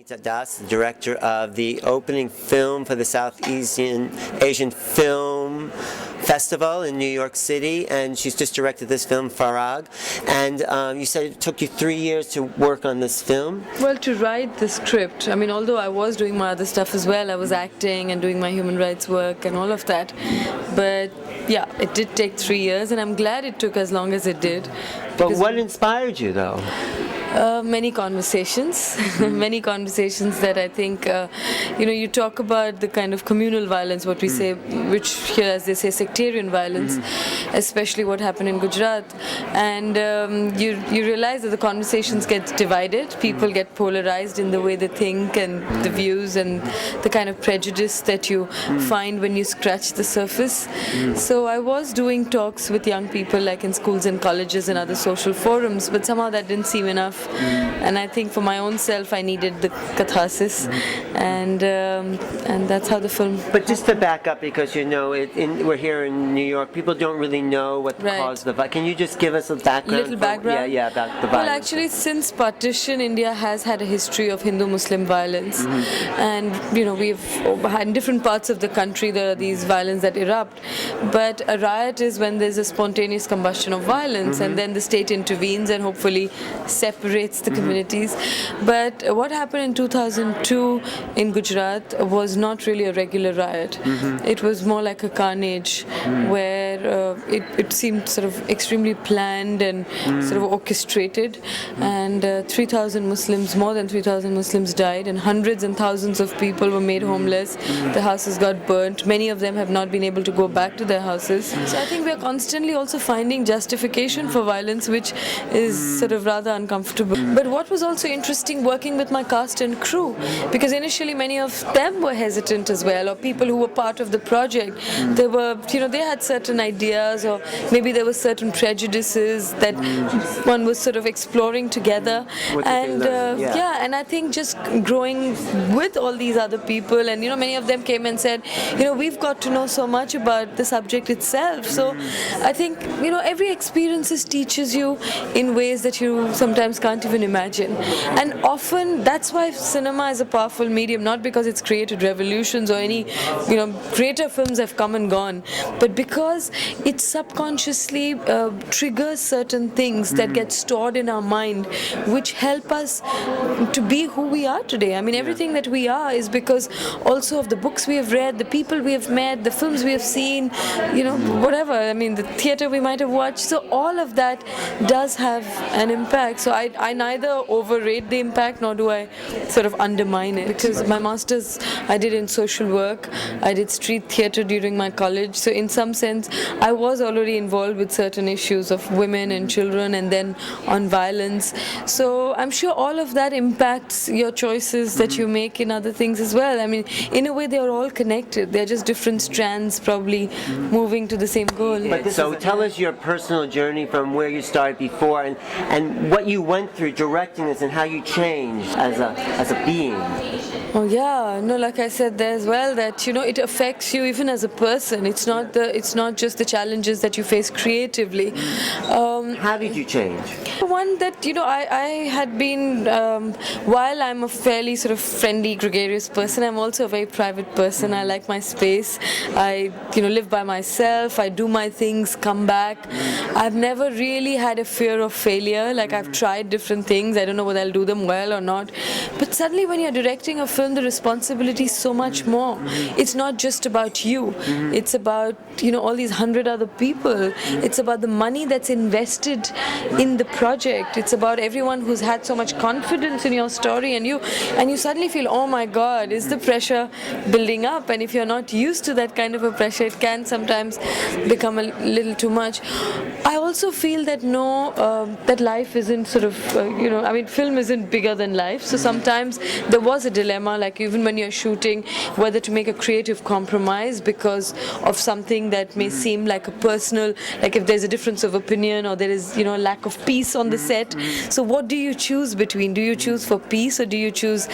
Das, the director of the opening film for the Southeast Asian Film Festival in New York City, and she's just directed this film, Firaaq. And you said it took you 3 years to work on this film? Well, to write the script, I mean, although I was doing my other stuff as well, I was acting and doing my human rights work and all of that, but yeah, it did take 3 years, and I'm glad it took as long as it did. But what inspired you, though? Many conversations, many conversations that I think, you talk about the kind of communal violence, what we say, which here, as they say, sectarian violence, especially what happened in Gujarat, and you realize that the conversations get divided, people get polarized in the way they think and the views and the kind of prejudice that you find when you scratch the surface. So I was doing talks with young people, like in schools and colleges and other social forums, but somehow that didn't seem enough. And I think for my own self, I needed the catharsis, and that's how the film. But just to back up, because we're here in New York, people don't really know what caused the violence. Can you just give us a background? Little background. Yeah, about the violence. Well, actually, since partition, India has had a history of Hindu-Muslim violence, and we've had in different parts of the country there are these violence that erupt. But a riot is when there's a spontaneous combustion of violence, and then the state intervenes and hopefully separates the communities. But what happened in 2002 in Gujarat was not really a regular riot. It was more like a carnage where it seemed sort of extremely planned and sort of orchestrated, and 3,000 Muslims, more than 3,000 Muslims died, and hundreds and thousands of people were made homeless. The houses got burnt. Many of them have not been able to go back to their houses. So I think we are constantly also finding justification for violence, which is sort of rather uncomfortable. But what was also interesting working with my cast and crew, because initially many of them were hesitant as well, or people who were part of the project, they were, they had certain ideas, or maybe there were certain prejudices that one was sort of exploring together. And and I think just growing with all these other people, and many of them came and said, we've got to know so much about the subject itself. So I think every experience teaches you in ways that you sometimes can't even imagine. And often that's why cinema is a powerful medium, not because it's created revolutions or any greater films have come and gone, but because it subconsciously triggers certain things that get stored in our mind, which help us to be who we are today. I mean, everything that we are is because also of the books we have read, the people we have met, the films we have seen, whatever. I mean, the theatre we might have watched. So all of that does have an impact. So I neither overrate the impact nor do I sort of undermine it, because my master's I did in social work, I did street theatre during my college, so in some sense I was already involved with certain issues of women and children, and then on violence. So I'm sure all of that impacts your choices that you make in other things as well. I mean, in a way they are all connected, they're just different strands probably moving to the same goal. So tell us your personal journey from where you started before, and what you went through directing this, and how you changed as a being. Oh yeah, no, like I said there as well, that it affects you even as a person. It's not just the challenges that you face creatively. How did you change? One that I had been, while I'm a fairly sort of friendly, gregarious person, I'm also a very private person. I like my space. I live by myself. I do my things, come back. I've never really had a fear of failure. Like, I've tried different things. I don't know whether I'll do them well or not. But suddenly when you're directing a film, the responsibility is so much more. It's not just about you. It's about all these 100 other people. It's about the money that's invested in the project. It's about everyone who's had so much confidence in your story, and you suddenly feel, oh my God, is the pressure building up? And if you're not used to that kind of a pressure, it can sometimes become a little too much. I also feel that that life isn't sort of, film isn't bigger than life. So sometimes there was a dilemma, like even when you're shooting, whether to make a creative compromise because of something that may seem seem like a personal, like if there's a difference of opinion or there is, you know, lack of peace on the set. So what do you choose between? Do you choose for peace, or do you choose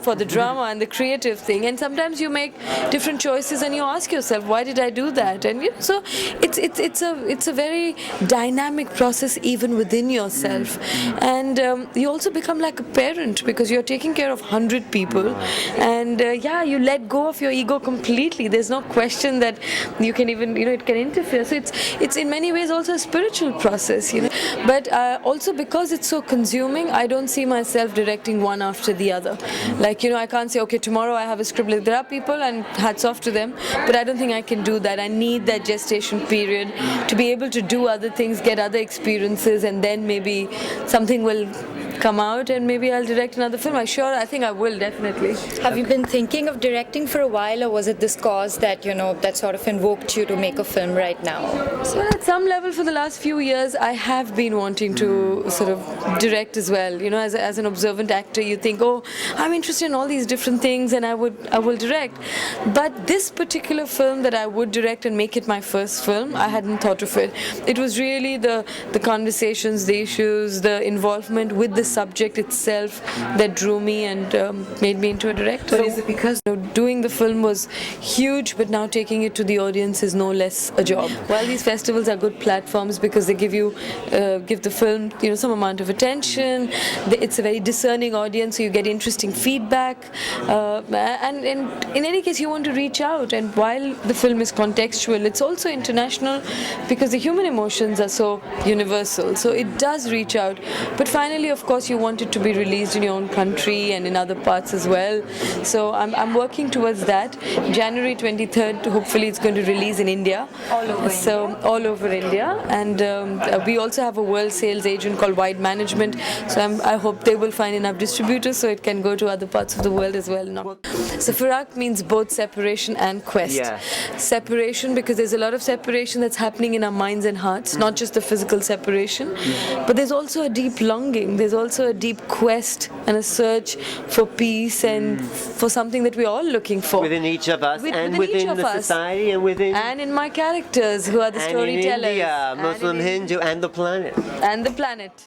for the drama and the creative thing? And sometimes you make different choices and you ask yourself, why did I do that? And you know, so it's a very dynamic process even within yourself. And you also become like a parent, because you're taking care of 100 people, and you let go of your ego completely. There's no question that you can even, you know, it can interfere. So it's in many ways also a spiritual process, you know. But also because it's so consuming, I don't see myself directing one after the other. Like, you know, I can't say, okay, tomorrow I have a script. Like, there are people, and hats off to them, but I don't think I can do that. I need that gestation period to be able to do other things, get other experiences, and then maybe something will come out and maybe I'll direct another film. I think I will, definitely. Have you been thinking of directing for a while, or was it this cause that, you know, that sort of invoked you to make a film right now? So at some level for the last few years I have been wanting to sort of direct as well. You know, as an observant actor, you think, oh, I'm interested in all these different things and I will direct. But this particular film that I would direct and make it my first film, I hadn't thought of it. It was really the conversations, the issues, the involvement with the subject itself that drew me and made me into a director. So is it because doing the film was huge, but now taking it to the audience is no less a job. While these festivals are good platforms because they give the film, you know, some amount of attention, it's a very discerning audience, so you get interesting feedback, and in any case you want to reach out. And while the film is contextual, it's also international because the human emotions are so universal, so it does reach out. But finally, of course, you want it to be released in your own country and in other parts as well. So I'm working towards that. January 23rd, hopefully it's going to release in India. All over India. And we also have a world sales agent called Wide Management. So I hope they will find enough distributors so it can go to other parts of the world as well. So Firaaq means both separation and quest. Yeah. Separation because there's a lot of separation that's happening in our minds and hearts, not just the physical separation, but there's also a deep longing. There's also a deep quest and a search for peace and for something that we're all looking for. Within each of us, and within within the society, and within... And in my characters, who are the and storytellers. in India, Muslim, Hindu, and the planet. And the planet.